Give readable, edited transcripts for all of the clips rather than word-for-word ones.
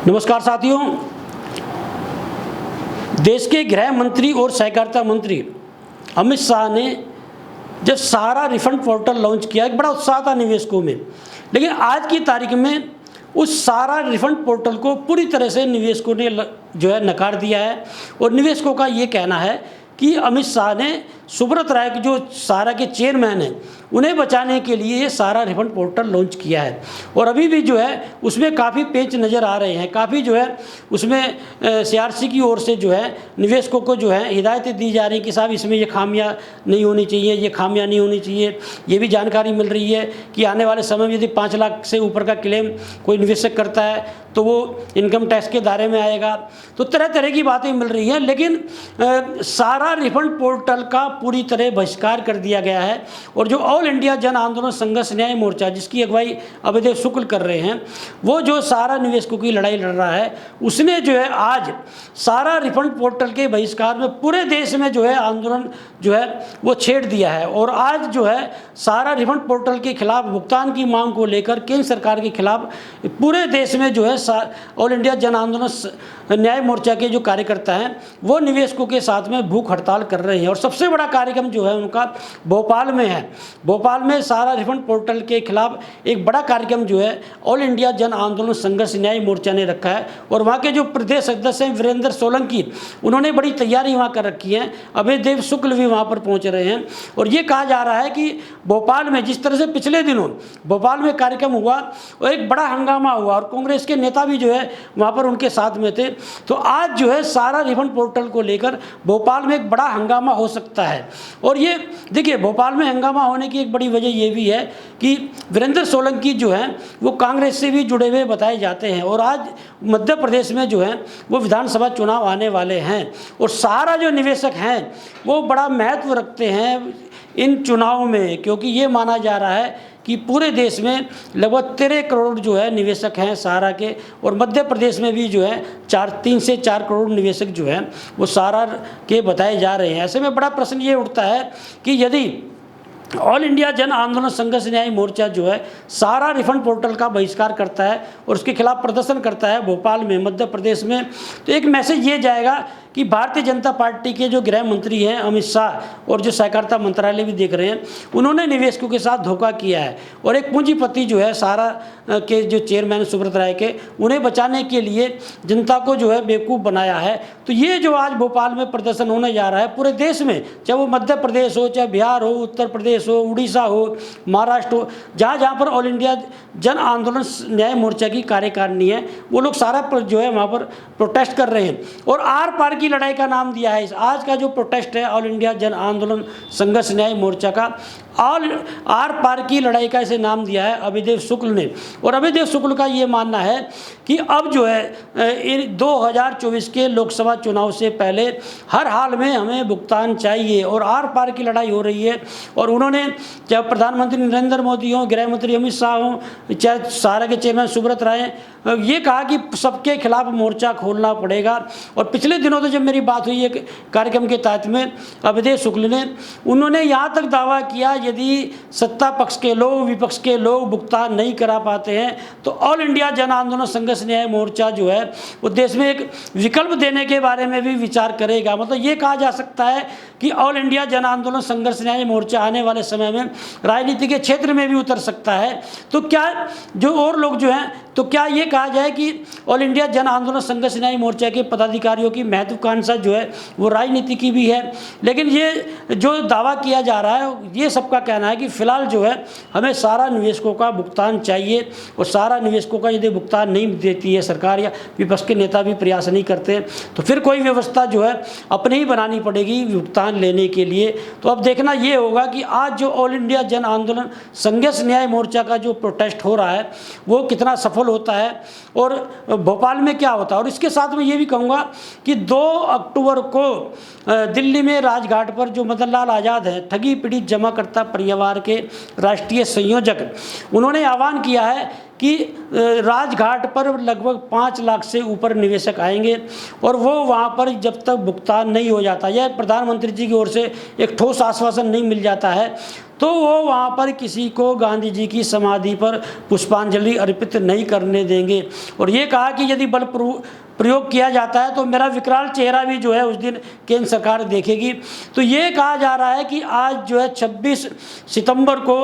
नमस्कार साथियों, देश के गृह मंत्री और सहकारिता मंत्री अमित शाह ने जब सहारा रिफंड पोर्टल लॉन्च किया, एक बड़ा उत्साह था निवेशकों में। लेकिन आज की तारीख में उस सहारा रिफंड पोर्टल को पूरी तरह से निवेशकों ने जो है नकार दिया है। और निवेशकों का ये कहना है कि अमित शाह ने सुब्रत राय के जो सहारा के चेयरमैन हैं उन्हें बचाने के लिए ये सहारा रिफंड पोर्टल लॉन्च किया है। और अभी भी जो है उसमें काफ़ी पेच नज़र आ रहे हैं, काफ़ी जो है उसमें सीआरसी की ओर से जो है निवेशकों को जो है हिदायतें दी जा रही कि साहब इसमें ये खामियां नहीं होनी चाहिए, ये खामियां नहीं होनी चाहिए। ये भी जानकारी मिल रही है कि आने वाले समय में यदि 5 लाख से ऊपर का क्लेम कोई निवेशक करता है तो वो इनकम टैक्स के दायरे में आएगा। तो तरह तरह की बातें मिल रही हैं। लेकिन सहारा रिफंड पोर्टल का पूरी तरह बहिष्कार कर दिया गया है। और जो ऑल इंडिया जन आंदोलन संघर्ष न्याय मोर्चा, जिसकी अगुवाई अभयदेव शुक्ल कर रहे हैं, वो जो सहारा निवेशकों की लड़ाई लड़ रहा है, उसने जो है आज सहारा रिफंड पोर्टल के बहिष्कार में पूरे देश में जो है आंदोलन जो है वो छेड़ दिया है। और आज जो है सहारा रिफंड पोर्टल के खिलाफ भुगतान की मांग को लेकर केंद्र सरकार के खिलाफ पूरे देश में जो है ऑल इंडिया जन आंदोलन न्याय मोर्चा के जो कार्यकर्ता हैं वो निवेशकों के साथ में भूख हड़ताल कर रहे हैं। और सबसे बड़ा कार्यक्रम जो है उनका भोपाल में है। भोपाल में सहारा रिफंड पोर्टल के खिलाफ एक बड़ा कार्यक्रम जो है ऑल इंडिया जन आंदोलन संघर्ष न्याय मोर्चा ने रखा है। और वहाँ के जो प्रदेश अध्यक्ष हैं वीरेंद्र सोलंकी, उन्होंने बड़ी तैयारी वहाँ कर रखी है। अभयदेव शुक्ल भी वहाँ पर पहुँच रहे हैं। और ये कहा जा रहा है कि भोपाल में जिस तरह से पिछले दिनों भोपाल में कार्यक्रम हुआ और एक बड़ा हंगामा हुआ और कांग्रेस के नेता भी जो है वहाँ पर उनके साथ में थे, तो आज जो है सहारा रिफंड पोर्टल को लेकर भोपाल में एक बड़ा हंगामा हो सकता है। और ये देखिए, भोपाल में हंगामा होने की एक बड़ी वजह ये भी है कि वीरेंद्र सोलंकी जो हैं वो कांग्रेस से भी जुड़े हुए बताए जाते हैं। और आज मध्य प्रदेश में जो है वो विधानसभा चुनाव आने वाले हैं और सहारा जो निवेशक हैं वो बड़ा महत्व रखते हैं इन चुनाव में, क्योंकि ये माना जा रहा है कि पूरे देश में लगभग 13 करोड़ जो है निवेशक हैं सहारा के। और मध्य प्रदेश में भी जो है 3 से 4 करोड़ निवेशक जो हैं वो सहारा के बताए जा रहे हैं। ऐसे में बड़ा प्रश्न ये उठता है कि यदि ऑल इंडिया जन आंदोलन संघर्ष न्याय मोर्चा जो है सहारा रिफंड पोर्टल का बहिष्कार करता है और उसके खिलाफ प्रदर्शन करता है भोपाल में, मध्य प्रदेश में, तो एक मैसेज ये जाएगा कि भारतीय जनता पार्टी के जो गृह मंत्री हैं अमित शाह और जो सहकारिता मंत्रालय भी देख रहे हैं, उन्होंने निवेशकों के साथ धोखा किया है। और एक पूंजीपति जो है सहारा के जो चेयरमैन सुब्रत राय के, उन्हें बचाने के लिए जनता को जो है बेवकूफ़ बनाया है। तो ये जो आज भोपाल में प्रदर्शन होने जा रहा है पूरे देश में, चाहे वो मध्य प्रदेश हो, चाहे बिहार हो, उत्तर प्रदेश हो, उड़ीसा हो, महाराष्ट्र हो, जहाँ जहाँ पर ऑल इंडिया जन आंदोलन न्याय मोर्चा की कार्यकारिणी है, वो लोग सारा जो है वहाँ पर प्रोटेस्ट कर रहे हैं। और आर पार की लड़ाई का नाम दिया है आज का जो प्रोटेस्ट है ऑल इंडिया जन आंदोलन संघर्ष न्याय मोर्चा का, आर पार की लड़ाई का इसे नाम दिया है अभयदेव शुक्ल ने। और अभयदेव शुक्ल का ये मानना है कि अब जो है 2024 के लोकसभा चुनाव से पहले हर हाल में हमें भुगतान चाहिए और आर पार की लड़ाई हो रही है। और उन्होंने चाहे प्रधानमंत्री नरेंद्र मोदी हों, गृह मंत्री अमित शाह हों, चाहे सहारा के चेयरमैन सुब्रत राय, ये कहा कि सबके खिलाफ मोर्चा खोलना पड़ेगा। और पिछले दिनों तो जब मेरी बात हुई एक कार्यक्रम के तहत में अभयदेव शुक्ल ने, उन्होंने यहाँ तक दावा किया यदि सत्ता पक्ष के लोग, विपक्ष के लोग भुगतान नहीं करा पाते हैं तो ऑल इंडिया जन आंदोलन संघर्ष न्याय मोर्चा जो है वो देश में एक विकल्प देने के बारे में भी विचार करेगा। मतलब ये कहा जा सकता है कि ऑल इंडिया जन आंदोलन संघर्ष न्याय मोर्चा आने वाले समय में राजनीति के क्षेत्र में भी उतर सकता है। तो क्या जो और लोग जो हैं, तो क्या ये कहा जाए कि ऑल इंडिया जन आंदोलन संघर्ष न्याय मोर्चा के पदाधिकारियों की महत्वाकांक्षा जो है वो राजनीति की भी है। लेकिन ये जो दावा किया जा रहा है, ये सबका कहना है कि फिलहाल जो है हमें सारा निवेशकों का भुगतान चाहिए। और सारा निवेशकों का यदि भुगतान नहीं देती है सरकार या विपक्ष के नेता भी प्रयास नहीं करते, तो फिर कोई व्यवस्था जो है अपनी ही बनानी पड़ेगी भुगतान लेने के लिए। तो अब देखना ये होगा कि आज जो ऑल इंडिया जन आंदोलन संघर्ष न्याय मोर्चा का जो प्रोटेस्ट हो रहा है वो कितना सफल होता है और भोपाल में क्या होता है। और इसके साथ में ये भी कहूँगा कि 2 अक्टूबर को दिल्ली में राजघाट पर जो मदन लाल आज़ाद हैं, ठगी पीड़ित जमाकर्ता परिवार के राष्ट्रीय संयोजक, उन्होंने आह्वान किया है कि राजघाट पर लगभग 5 लाख से ऊपर निवेशक आएंगे और वो वहाँ पर जब तक भुगतान नहीं हो जाता या प्रधानमंत्री जी की ओर से एक ठोस आश्वासन नहीं मिल जाता है तो वो वहाँ पर किसी को गांधी जी की समाधि पर पुष्पांजलि अर्पित नहीं करने देंगे। और ये कहा कि यदि बल प्रयोग किया जाता है तो मेरा विकराल चेहरा भी जो है उस दिन केंद्र सरकार देखेगी। तो ये कहा जा रहा है कि आज जो है 26 सितंबर को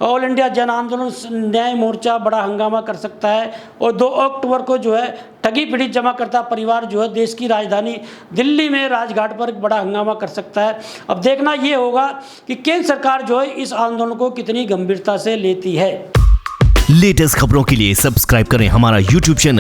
ऑल इंडिया जन आंदोलन न्याय मोर्चा बड़ा हंगामा कर सकता है और 2 अक्टूबर को जो है ठगी पीड़ित जमाकर्ता परिवार जो है देश की राजधानी दिल्ली में राजघाट पर एक बड़ा हंगामा कर सकता है। अब देखना ये होगा कि केंद्र सरकार जो है इस आंदोलन को कितनी गंभीरता से लेती है। लेटेस्ट खबरों के लिए सब्सक्राइब करें हमारा YouTube चैनल